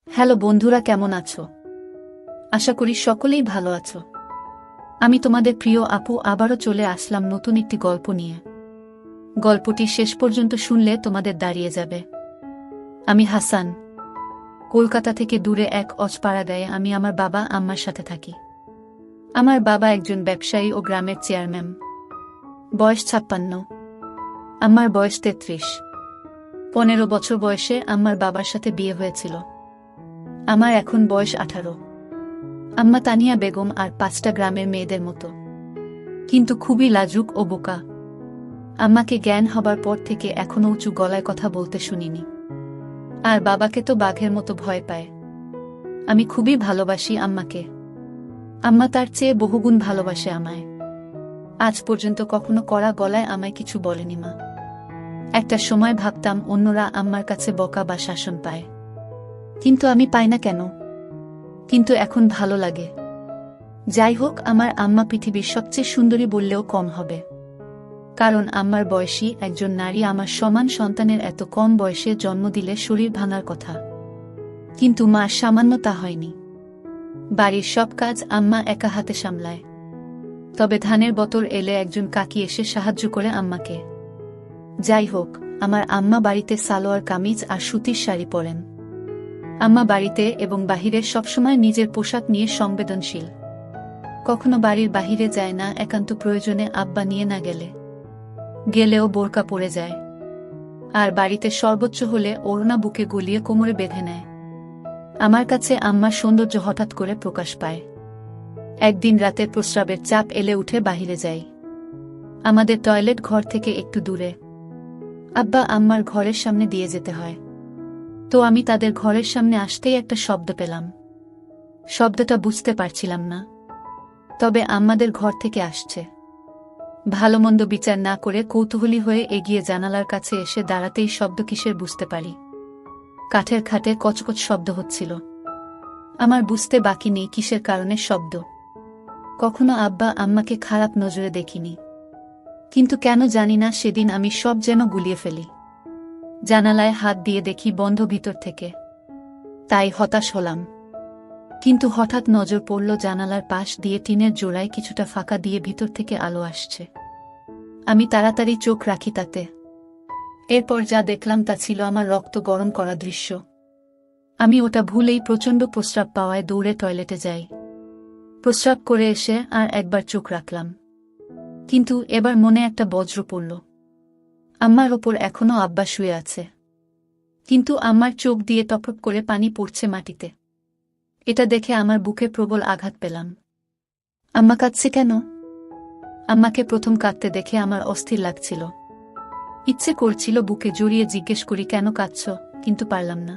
Hello বন্ধুরা, কেমন আছো? আশা করি সকলেই ভালো আছো। আমি তোমাদের প্রিয় আপু আবারও চলে আসলাম নতুন একটি গল্প নিয়ে। গল্পটি শেষ পর্যন্ত শুনলে তোমাদের দাঁড়িয়ে যাবে। আমি হাসান। কলকাতা থেকে দূরে এক অজপাড়াগাঁয়ে আমি আমার বাবা আম্মার সাথে থাকি। আমার বাবা একজন ব্যবসায়ী ও গ্রামের চেয়ারম্যান। বয়স 56। আম্মার বয়স 33। 15 বছর বয়সে আম্মার বাবার সাথে বিয়ে হয়েছিল। আমার এখন বয়স 18। আম্মা তানিয়া বেগম আর 5টা গ্রামের মেয়েদের মতো, কিন্তু খুবই লাজুক ও বোকা। আম্মাকে জ্ঞান হবার পর থেকে এখনো উঁচু গলায় কথা বলতে শুনিনি। আর বাবাকে তো বাঘের মতো ভয় পায়। আমি খুবই ভালোবাসি আম্মাকে। আম্মা তার চেয়ে বহুগুণ ভালোবাসে আমায়। আজ পর্যন্ত কখনো কড়া গলায় আমায় কিছু বলেনি মা। একটা সময় ভাবতাম অন্যরা আম্মার কাছে বকা বা শাসন পায়, কিন্তু আমি পাই না কেন। কিন্তু এখন ভালো লাগে। যাই হোক, আমার আম্মা পৃথিবীর সবচেয়ে সুন্দরী বললেও কম হবে, কারণ আম্মার বয়সী একজন নারী আমার সমান সন্তানের এত কম বয়সে জন্ম দিলে শরীর ভাঙার কথা, কিন্তু মার সামান্য তা হয়নি। বাড়ির সব কাজ আম্মা একা হাতে সামলায়। তবে ধানের বতর এলে একজন কাকি এসে সাহায্য করে আম্মাকে। যাই হোক, আমার আম্মা বাড়িতে সালোয়ার কামিজ আর সুতির শাড়ি পরেন। আম্মা বাড়িতে এবং বাহিরে সবসময় নিজের পোশাক নিয়ে সংবেদনশীল। কখনো বাড়ির বাহিরে যায় না একান্ত প্রয়োজনে, আব্বা নিয়ে না গেলেও বোরকা পরে যায়। আর বাড়িতে সর্বোচ্চ হলে ওড়না বুকে গলিয়ে কোমরে বেঁধে নেয়। আমার কাছে আম্মার সৌন্দর্য হঠাৎ করে প্রকাশ পায়। একদিন রাতে প্রস্রাবের চাপ এলে উঠে বাহিরে যাই। আমাদের টয়লেট ঘর থেকে একটু দূরে। আব্বা আম্মার ঘরের সামনে দিয়ে যেতে হয়। তো আমি তাদের ঘরের সামনে আসতেই একটা শব্দ পেলাম। শব্দটা বুঝতে পারছিলাম না, তবে আম্মাদের ঘর থেকে আসছে। ভালো মন্দ বিচার না করে কৌতূহলী হয়ে এগিয়ে জানালার কাছে এসে দাঁড়াতেই শব্দ কিসের বুঝতে পারি। কাঠের খাটে কচকচ শব্দ হচ্ছিল। আমার বুঝতে বাকি নেই কিসের কারণে শব্দ। কখনো আব্বা আম্মাকে খারাপ নজরে দেখিনি, কিন্তু কেন জানি না সেদিন আমি সব যেন গুলিয়ে ফেলি। জানালায় হাত দিয়ে দেখি বন্ধ ভিতর থেকে। তাই হতাশ হলাম। কিন্তু হঠাৎ নজর পড়ল জানালার পাশ দিয়ে টিনের জোড়ায় কিছুটা ফাঁকা দিয়ে ভিতর থেকে আলো আসছে। আমি তাড়াতাড়ি চোখ রাখি তাতে। এরপর যা দেখলাম তা ছিল আমার রক্ত গরম করা দৃশ্য। আমি ওটা ভুলেই প্রচণ্ড প্রস্রাব পাওয়ায় দৌড়ে টয়লেটে যাই। প্রস্রাব করে এসে আর একবার চোখ রাখলাম, কিন্তু এবার মনে একটা বজ্র পড়ল। আম্মার ওপর এখনো আব্বা শুয়ে আছে, কিন্তু আম্মার চোখ দিয়ে টপটপ করে পানি পড়ছে মাটিতে। এটা দেখে আমার বুকে প্রবল আঘাত পেলাম। আম্মা কাঁদছে কেন? আম্মাকে প্রথম কাঁদতে দেখে আমার অস্থির লাগছিল। ইচ্ছে করছিল বুকে জড়িয়ে জিজ্ঞেস করি, কেন কাঁদছ, কিন্তু পারলাম না।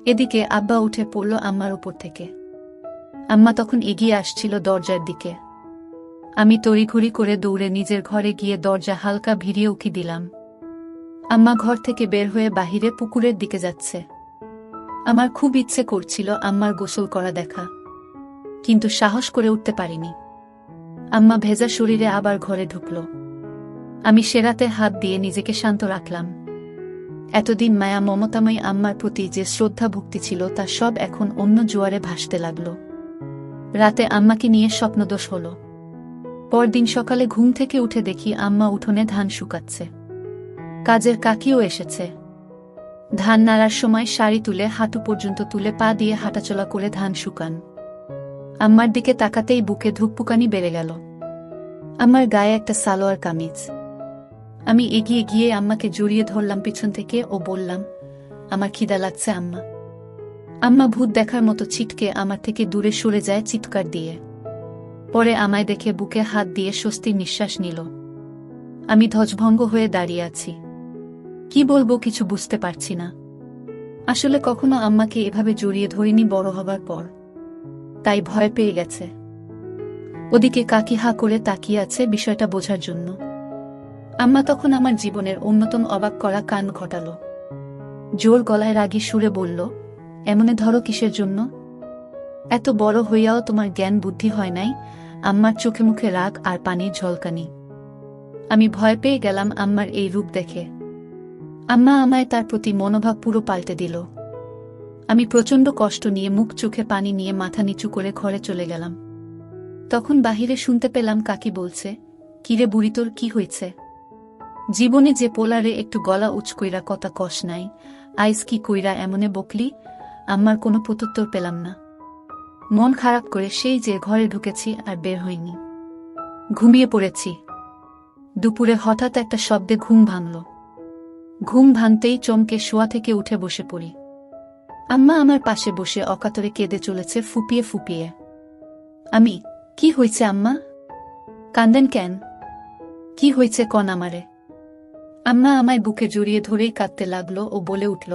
এদিকে আব্বা উঠে পড়ল আম্মার উপর থেকে। আম্মা তখন এগিয়ে আসছিল দরজার দিকে। আমি তড়িঘড়ি করে দৌড়ে নিজের ঘরে গিয়ে দরজা হালকা ভিড়িয়ে উকি দিলাম। আম্মা ঘর থেকে বের হয়ে বাহিরে পুকুরের দিকে যাচ্ছে। আমার খুব ইচ্ছে করছিল আম্মার গোসল করা দেখা, কিন্তু সাহস করে উঠতে পারিনি। আম্মা ভেজা শরীরে আবার ঘরে ঢুকল। আমি সেরাতে হাত দিয়ে নিজেকে শান্ত রাখলাম। এতদিন মায়া মমতাময়ী আম্মার প্রতি যে শ্রদ্ধা ভক্তি ছিল তা সব এখন অন্য জোয়ারে ভাসতে লাগল। রাতে আম্মাকে নিয়ে স্বপ্নদোষ হল। পরদিন সকালে ঘুম থেকে উঠে দেখি আম্মা উঠোনে ধান শুকাচ্ছে। কাজের কাকিও এসেছে। ধান নাড়ার সময় শাড়ি তুলে হাঁটু পর্যন্ত তুলে পা দিয়ে হাঁটাচলা করে ধান শুকান। আম্মার দিকে তাকাতেই বুকে ধুকপুকানি বেড়ে গেল। আমার গায়ে একটা সালোয়ার কামিজ। আমি এগিয়ে গিয়ে আম্মাকে জড়িয়ে ধরলাম পিছন থেকে ও বললাম, আমার খিদা লাগছে আম্মা। আম্মা ভূত দেখার মতো ছিটকে আমার থেকে দূরে সরে যায় চিৎকার দিয়ে। পরে আমায় দেখে বুকে হাত দিয়ে স্বস্তির নিঃশ্বাস নিল। আমি ধ্বজভঙ্গ হয়ে দাঁড়িয়ে আছি। কি বলবো কিছু বুঝতে পারছি না। আসলে কখনো আম্মাকে এভাবে জড়িয়ে ধরিনি বড় হবার পর, তাই ভয় পেয়ে গেছে। ওদিকে কাকি হা করে তাকিয়ে আছে বিষয়টা বোঝার জন্য। আম্মা তখন আমার জীবনের অন্যতম অবাক করা কাণ্ড ঘটাল। জোর গলায় রাগী সুরে বলল, এমনে ধরো কিসের জন্য? এত বড় হইয়াও তোমার জ্ঞান বুদ্ধি হয় নাই? আম্মার চোখে মুখে রাগ আর পানির ঝলকানি। আমি ভয় পেয়ে গেলাম আম্মার এই রূপ দেখে। আম্মা আমায় তার প্রতি মনোভাব পুরো পাল্টে দিল। আমি প্রচণ্ড কষ্ট নিয়ে মুখ চোখে পানি নিয়ে মাথা নিচু করে ঘরে চলে গেলাম। তখন বাহিরে শুনতে পেলাম কাকি বলছে, কিরে বুড়ি, তোর কি হয়েছে? জীবনে যে পোলারে একটু গলা উঁচ কইরা কথা কষ নাই, আইস কি কইরা এমনে বকলি? আমার কোনো প্রত্যুত্তর পেলাম না। মন খারাপ করে সেই যে ঘরে ঢুকেছি আর বের হইনি। ঘুমিয়ে পড়েছি। দুপুরে হঠাৎ একটা শব্দে ঘুম ভাঙল। ঘুম ভাঙতেই চমকে শোয়া থেকে উঠে বসে পড়ি। আম্মা আমার পাশে বসে অকাতরে কেঁদে চলেছে ফুপিয়ে ফুপিয়ে। আমি, কি হয়েছে আম্মা? কান্দেন কেন? কি হয়েছে কন আমারে? আম্মা আমায় বুকে জড়িয়ে ধরেই কাঁদতে লাগলো ও বলে উঠল,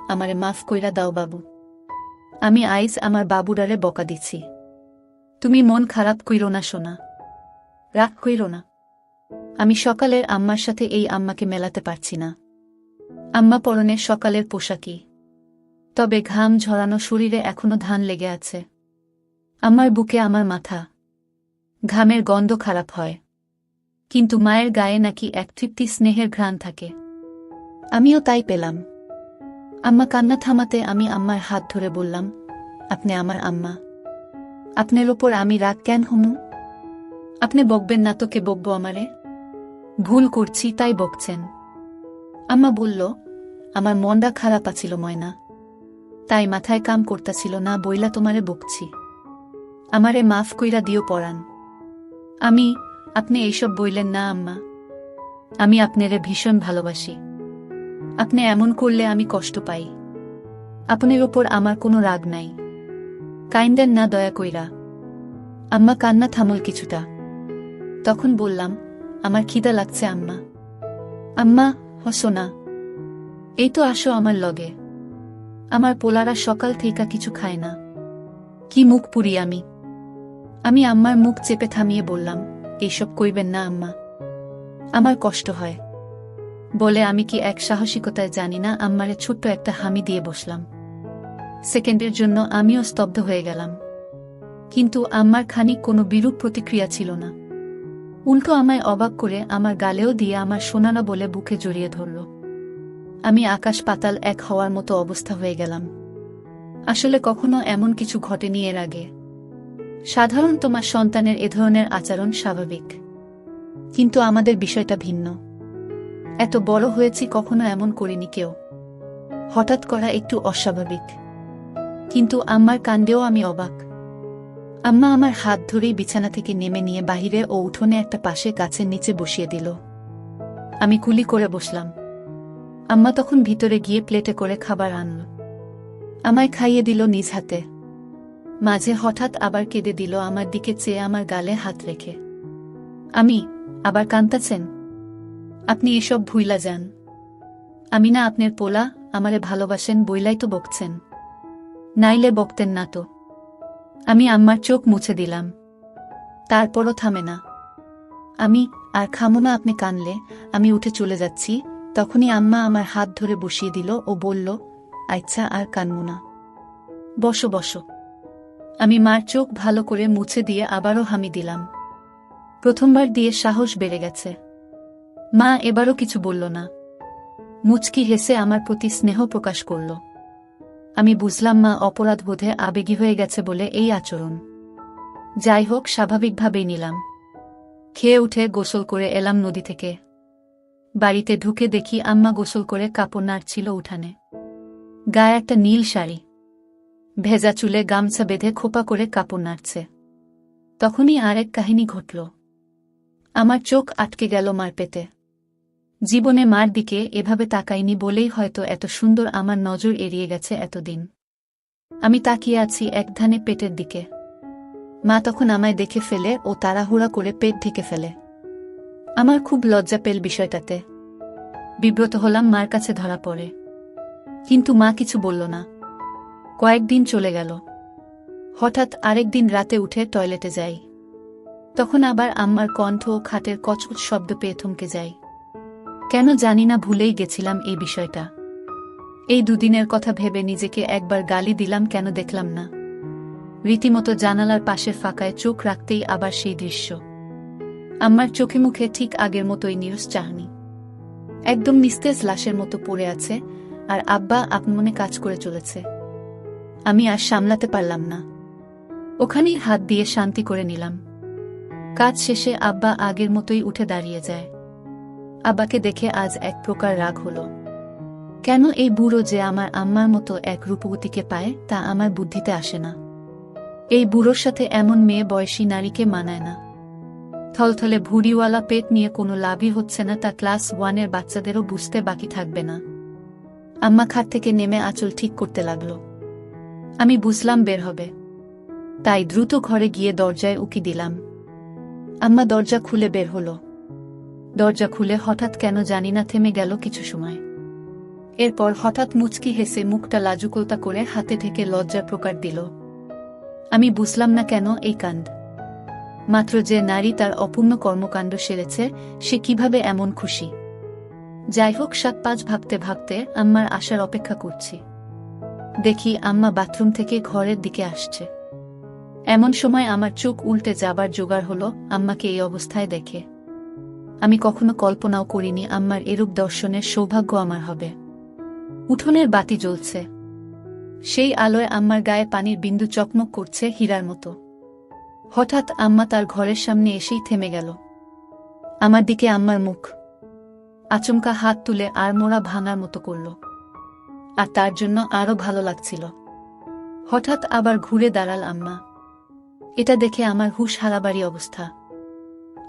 আমারে মাফ কইরা দাও বাবু। আমি আইজ আমার বাবুরারে বকা দিছি। তুমি মন খারাপ কইরো না সোনা, রাগ কইরো না। আমি সকালের আম্মার সাথে এই আম্মাকে মেলাতে পারছি না। আম্মা পরনে সকালের পোশাকই, তবে ঘাম ঝরানো শরীরে এখনো ধান লেগে আছে। আমার বুকে আমার মাথা। ঘামের গন্ধ খারাপ হয়, কিন্তু মায়ের গায়ে নাকি এক তৃপ্তি স্নেহের ঘ্রাণ থাকে। আমিও তাই পেলাম। আম্মা কান্না থামাতে আমি আম্মার হাত ধরে বললাম, আপনি আমার আম্মা, আপনার ওপর আমি রাগ কেন হমু? আপনি বকবেন না তো কে বকবো আমারে? ভুল করছি তাই বকছেন। আম্মা বলল, আমার মনটা খারাপ আছিল ময়না, তাই মাথায় কাম করতাছিল না বইলা তোমারে বকছি। আমারে মাফ কইরা দিও পরাণ। আপনি এইসব বইলেন না আম্মা। আমি আপনারে ভীষণ ভালোবাসি। আপনি এমন করলে আমি কষ্ট পাই। আপনার ওপর আমার কোনো রাগ নাই। কাইন্দেন না দয়া কইরা। আম্মা কান্না থামল কিছুটা। তখন বললাম, আমার খিদা লাগছে আম্মা। আম্মা, হসো না। এই তো আসো আমার লগে। আমার পোলারা সকাল থেকে কিছু খায় না। কি মুখ পুরি আমি আম্মার মুখ চেপে থামিয়ে বললাম, এইসব কইবেন না আম্মা, আমার কষ্ট হয়। বলে আমি কি এক সাহসিকতায় জানি না আম্মারে ছোট্ট একটা হামি দিয়ে বসলাম। সেকেন্ডের জন্য আমিও স্তব্ধ হয়ে গেলাম। কিন্তু আম্মার খানিক কোনো বিরূপ প্রতিক্রিয়া ছিল না। উল্টো আমায় অবাক করে আমার গালেও দিয়ে আমার সোনানা বলে বুকে জড়িয়ে ধরল। আমি আকাশ পাতাল এক হওয়ার মতো অবস্থা হয়ে গেলাম। আসলে কখনো এমন কিছু ঘটেনি এর আগে। সাধারণত মা সন্তানের এ ধরনের আচরণ স্বাভাবিক, কিন্তু আমাদের বিষয়টা ভিন্ন। এত বড় হয়েছি কখনো এমন করিনি কেউ। হঠাৎ করা একটু অস্বাভাবিক, কিন্তু আম্মার কাণ্ডেও আমি অবাক। আম্মা আমার হাত ধরেই বিছানা থেকে নেমে নিয়ে বাহিরে ও উঠোনে একটা পাশে গাছের নিচে বসিয়ে দিল। আমি কুলি করে বসলাম। আম্মা তখন ভিতরে গিয়ে প্লেটে করে খাবার আনল। আমায় খাইয়ে দিল নিজ হাতে। মাঝে হঠাৎ আবার কেঁদে দিল আমার দিকে চেয়ে আমার গালে হাত রেখে। আমি, আবার কান্তাছেন? আপনি এসব ভুইলা যান। আমি না আপনার পোলা, আমারে ভালোবাসেন বইলাই তো বকছেন। নাইলে বকতেন না তো। আমি আম্মার চোখ মুছে দিলাম। তারপরও থামে না। আমি, আর খামো না আপনি কানলে, আমি উঠে চলে যাচ্ছি। তখনই আম্মা আমার হাত ধরে বসিয়ে দিল ও বলল, আচ্ছা আর কানমু না, বসো বসো। আমি মার চোখ ভালো করে মুছে দিয়ে আবারও হামি দিলাম। প্রথমবার দিয়ে সাহস বেড়ে গেছে। মা এবারও কিছু বলল না। মুচকি হেসে আমার প্রতি স্নেহ প্রকাশ করল। আমি বুঝলাম মা অপরাধ বোধে আবেগী হয়ে গেছে বলে এই আচরণ। যাই হোক, স্বাভাবিকভাবেই নিলাম। খেয়ে উঠে গোসল করে এলাম নদী থেকে। বাড়িতে ঢুকে দেখি আম্মা গোসল করে কাপড় নাড়ছিল উঠানে। গায়ে একটা নীল শাড়ি, ভেজা চুলে গামছা বেঁধে খোপা করে কাপড় নাড়ছে। তখনই আরেক কাহিনী ঘটল। আমার চোখ আটকে গেল মার পেতে। জীবনে মার দিকে এভাবে তাকাইনি বলেই হয়তো এত সুন্দর আমার নজর এড়িয়ে গেছে এতদিন। আমি তাকিয়ে আছি একধানে পেটের দিকে। মা তখন আমায় দেখে ফেলে ও তাড়াহুড়া করে পেট ঢেকে ফেলে। আমার খুব লজ্জা পেল বিষয়টাতে। বিব্রত হলাম, মার কাছে ধরা পড়ে। কিন্তু মা কিছু বলল না। কয়েকদিন চলে গেল। হঠাৎ আরেকদিন রাতে উঠে টয়লেটে যাই। তখন আবার আম্মার কণ্ঠ ও খাটের কচকচ শব্দ পেয়ে থমকে যাই। কেন জানি না ভুলেই গেছিলাম এই বিষয়টা। এই দুদিনের কথা ভেবে নিজেকে একবার গালি দিলাম, কেন দেখলাম না। রীতিমতো জানালার পাশের ফাঁকায় চোখ রাখতেই আবার সেই দৃশ্য। আম্মার চোখে মুখে ঠিক আগের মতোই নিরস চাহনি। একদম নিস্তেজ লাশের মতো পড়ে আছে, আর আব্বা আপন মনে কাজ করে চলেছে। আমি আর সামলাতে পারলাম না, ওখানেই হাত দিয়ে শান্তি করে নিলাম। কাজ শেষে আব্বা আগের মতোই উঠে দাঁড়িয়ে যায়। আব্বাকে দেখে আজ এক প্রকার রাগ হলো। কেন এই বুড়ো যে আমার আম্মার মতো এক রূপবতীকে পায় তা আমার বুদ্ধিতে আসে না। এই বুড়োর সাথে এমন মেয়ে বয়সী নারীকে মানায় না। থলথলে ভুড়িওয়ালা পেট নিয়ে কোনো লাভই হচ্ছে না, তা ক্লাস 1-এর বাচ্চাদেরও বুঝতে বাকি থাকবে না। আম্মা খাট থেকে নেমে আঁচল ঠিক করতে লাগল। আমি বুঝলাম বের হবে, তাই দ্রুত ঘরে গিয়ে দরজায় উকি দিলাম। আম্মা দরজা খুলে বের হলো। দরজা খুলে হঠাৎ কেন জানি না থেমে গেল কিছু সময়। এরপর হঠাৎ মুচকি হেসে মুখটা লাজুকোতা করে হাতে থেকে লজ্জা প্রকার দিল। আমি বুঝলাম না কেন এই কাণ্ড। মাত্র যে নারী তার অপূর্ণ কর্মকাণ্ড সেরেছে, সে কিভাবে এমন খুশি। যাই হোক, 7-5 ভাবতে ভাবতে আম্মার আসার অপেক্ষা করছি। দেখি আম্মা বাথরুম থেকে ঘরের দিকে আসছে। এমন সময় আমার চোখ উল্টে যাবার জোগাড় হলো আম্মাকে এই অবস্থায় দেখে। আমি কখনো কল্পনাও করিনি আম্মার এরূপ দর্শনের সৌভাগ্য আমার হবে। উঠোনের বাতি জ্বলছে, সেই আলোয় আম্মার গায়ে পানির বিন্দু চকমক করছে হীরার মতো। হঠাৎ আম্মা তার ঘরের সামনে এসেই থেমে গেল। আমার দিকে আম্মার মুখ, আচমকা হাত তুলে আড়মোড়া ভাঙার মতো করল, আর তার জন্য আরো ভালো লাগছিল। হঠাৎ আবার ঘুরে দাঁড়াল আম্মা। এটা দেখে আমার হুঁশ হারাবারই অবস্থা।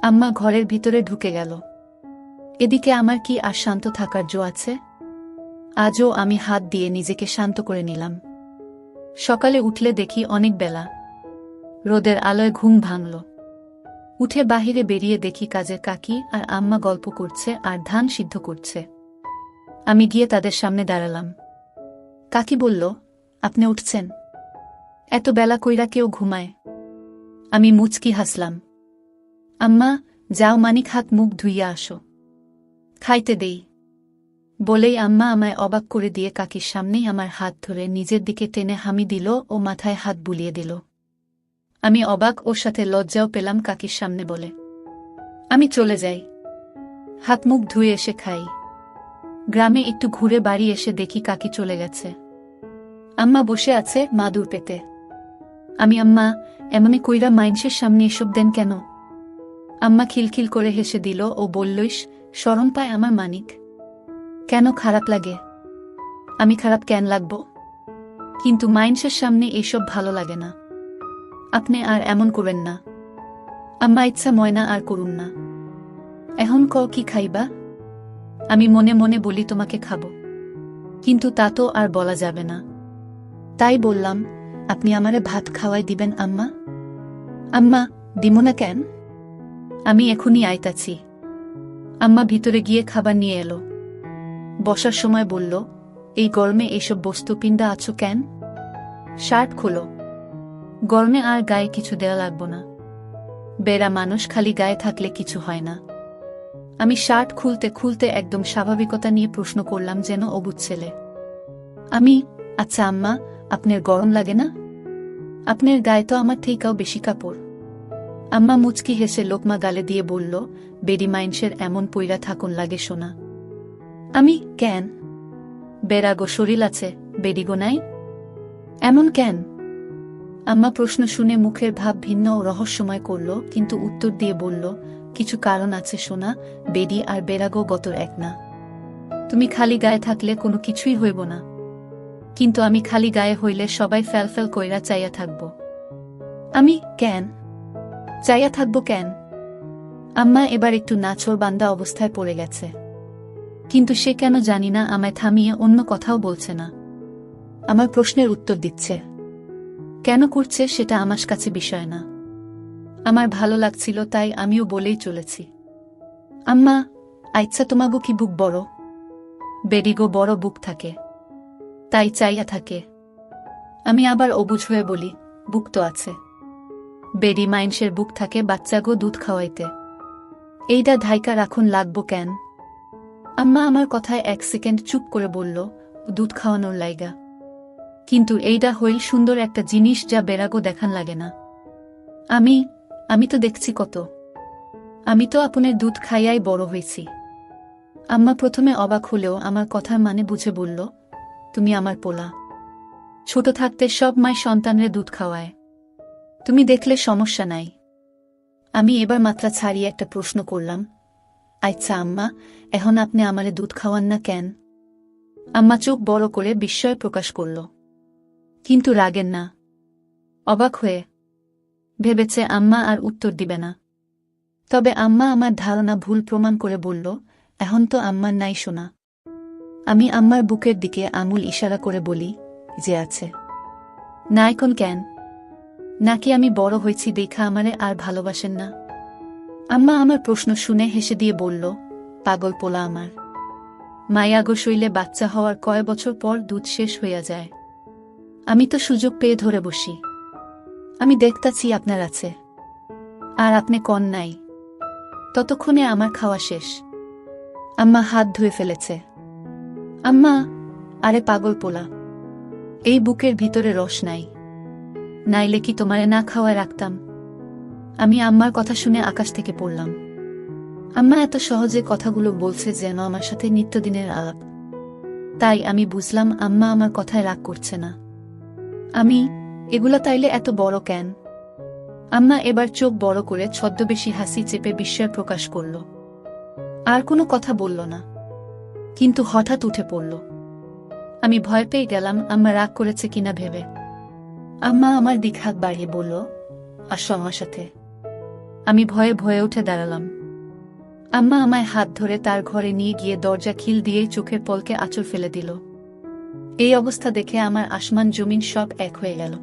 আম্মা ঘরের ভিতরে ঢুকে গেল। এদিকে আমার কি আর শান্ত থাকার জো আছে? আজও আমি হাত দিয়ে নিজেকে শান্ত করে নিলাম। সকালে উঠলে দেখি অনেক বেলা। রোদের আলোয় ঘুম ভাঙল। উঠে বাহিরে বেরিয়ে দেখি কাজের কাকি আর আম্মা গল্প করছে আর ধান সিদ্ধ করছে। আমি গিয়ে তাদের সামনে দাঁড়ালাম। কাকি বলল, আপনি উঠছেন? এত বেলা কইরা কেউ ঘুমায়? আমি মুচকি হাসলাম। আম্মা, যাও মানিক হাত মুখ ধুইয়া আসো, খাইতে দেই। বলেই আম্মা আমায় অবাক করে দিয়ে কাকির সামনেই আমার হাত ধরে নিজের দিকে টেনে হামি দিল ও মাথায় হাত বুলিয়ে দিল। আমি অবাক, ওর সাথে লজ্জাও পেলাম কাকির সামনে বলে। আমি চলে যাই, হাত মুখ ধুয়ে এসে খাই। গ্রামে একটু ঘুরে বাড়ি এসে দেখি কাকি চলে গেছে। আম্মা বসে আছে মাদুর পেতে। আমি, আম্মা, এমনি কইরা মাইনসের সামনে এসব দেন কেন? আম্মা খিলখিল করে হেসে দিল ও বললইস, শরম পায় আমার মানিক। কেন খারাপ লাগে? আমি খারাপ কেন লাগব? কিন্তু মাইনসের সামনে এসব ভালো লাগে না। আপনি আর এমন করবেন না। আম্মা, ইচ্ছা ময়না আর করুন না। এখন কি খাইবা? আমি মনে মনে বলি তোমাকে খাবো, কিন্তু তা তো আর বলা যাবে না। তাই বললাম, আপনি আমারে ভাত খাওয়াই দিবেন আম্মা? আম্মা, দিমো না কেন? আমি এখনই আইতাছি। আম্মা ভিতরে গিয়ে খাবার নিয়ে এলো। বসার সময় বলল, এই গরমে এইসব বস্তু পিণ্ডা আছো কেন? শার্ট খোলো। গরমে আর গায়ে কিছু দেওয়া লাগবো না। বেড়া মানুষ, খালি গায়ে থাকলে কিছু হয় না। আমি শার্ট খুলতে খুলতে একদম স্বাভাবিকতা নিয়ে প্রশ্ন করলাম, যেন অবুঝ ছেলে। আমি, আচ্ছা আম্মা, আপনার গরম লাগে না? আপনার গায়ে তো আমার থেকেও বেশি কাপড়। আম্মা মুচকি হেসে লোকমা গালে দিয়ে বলল, বেডি মাইনসের এমন পইরা থাকুন লাগে শোনা। আমি, কেন? বেড়াগো শরীর আছে, বেডিগো নাই? এমন কেন? আম্মা প্রশ্ন শুনে মুখের ভাব ভিন্ন ও রহস্যময় করল, কিন্তু উত্তর দিয়ে বলল, কিছু কারণ আছে সোনা, বেডি আর বেড়াগো গতর এক না। তুমি খালি গায়ে থাকলে কোনো কিছুই হইব না, কিন্তু আমি খালি গায়ে হইলে সবাই ফ্যালফ্যাল কইরা চাইয়া থাকব। আমি, কেন চাইয়া থাকব কেন? আম্মা এবার একটু নাছোড় বান্দা অবস্থায় পড়ে গেছে, কিন্তু সে কেন জানি না আমায় থামিয়ে অন্য কথাও বলছে না। আমার প্রশ্নের উত্তর দিচ্ছে। কেন করছে সেটা আমার কাছে বিষয় না। আমার ভালো লাগছিল তাই আমিও বলেই চলেছি। আম্মা, আচ্ছা তোমাগো কি বুক বড়? বেডিগো বড় বুক থাকে, তাই চাইয়া থাকে। আমি আবার অবুঝ হয়ে বলি, বুক তো আছে। বেডি মাইনসের বুক থাকে বাচ্চাগো দুধ খাওয়াইতে। এইটা ধাইকা রাখুন লাগবো কেন? আম্মা আমার কথায় 1 সেকেন্ড চুপ করে বলল, দুধ খাওয়ানোর লাইগা। কিন্তু এইটা হইল সুন্দর একটা জিনিস যা বেড়াগো দেখান লাগে না। আমি তো দেখছি কত। আমি তো আপনার দুধ খাইয়াই বড় হয়েছি। আম্মা প্রথমে অবাক হলেও আমার কথার মানে বুঝে বলল, তুমি আমার পোলা। ছোট থাকতে সব মাই সন্তানরে দুধ খাওয়ায়। তুমি দেখলে সমস্যা নাই। আমি এবার মাত্রা ছাড়িয়ে একটা প্রশ্ন করলাম, আচ্ছা আম্মা, এখন আপনি আমারে দুধ খাওয়ান না কেন? আম্মা চোখ বড় করে বিস্ময় প্রকাশ করল, কিন্তু রাগেন না, অবাক হয়ে। ভেবেছে আম্মা আর উত্তর দিবে না। তবে আম্মা আমার ধারণা ভুল প্রমাণ করে বলল, এখন তো আম্মার নাই শোনা। আমি আম্মার বুকের দিকে আঙুল ইশারা করে বলি, যে আছে। না এখন কেন? নাকি আমি বড় হয়েছি দেখা আমারে আর ভালোবাসেন না? আম্মা আমার প্রশ্ন শুনে হেসে দিয়ে বলল, পাগল পোলা আমার। মায়াগো শৈলে বাচ্চা হওয়ার কয় বছর পর দুধ শেষ হইয়া যায়। আমি তো সুযোগ পেয়ে ধরে বসি। আমি দেখতাছি আপনার আছে, আর আপনি কন নাই। ততক্ষণে আমার খাওয়া শেষ। আম্মা হাত ধুয়ে ফেলেছে। আম্মা, আরে পাগল পোলা, এই বুকের ভিতরে রস নাই, নাইলে কি তোমারে না খাওয়ায় রাখতাম? আমি আম্মার কথা শুনে আকাশ থেকে পড়লাম। আম্মা এত সহজে কথাগুলো বলছে যেন আমার সাথে নিত্যদিনের আলাপ। তাই আমি বুঝলাম আম্মা আমার কথায় রাগ করছে না। আমি, এগুলা তাইলে এত বড় কেন? আম্মা এবার চোখ বড় করে ছদ্মবেশী হাসি চেপে বিস্ময় প্রকাশ করল। আর কোনো কথা বলল না, কিন্তু হঠাৎ উঠে পড়ল। আমি ভয় পেয়ে গেলাম আম্মা রাগ করেছে কিনা ভেবে। আম্মা আমার দিক হাত বাড়িয়ে বলল, আসো আমার সাথে। আমি ভয়ে ভয়ে উঠে দাঁড়ালাম। আম্মা আমায় হাত ধরে তার ঘরে নিয়ে গিয়ে দরজা খিল দিয়েই চোখের পলকে আঁচড় ফেলে দিল। এই অবস্থা দেখে আমার আসমান জমিন সব এক হয়ে গেল।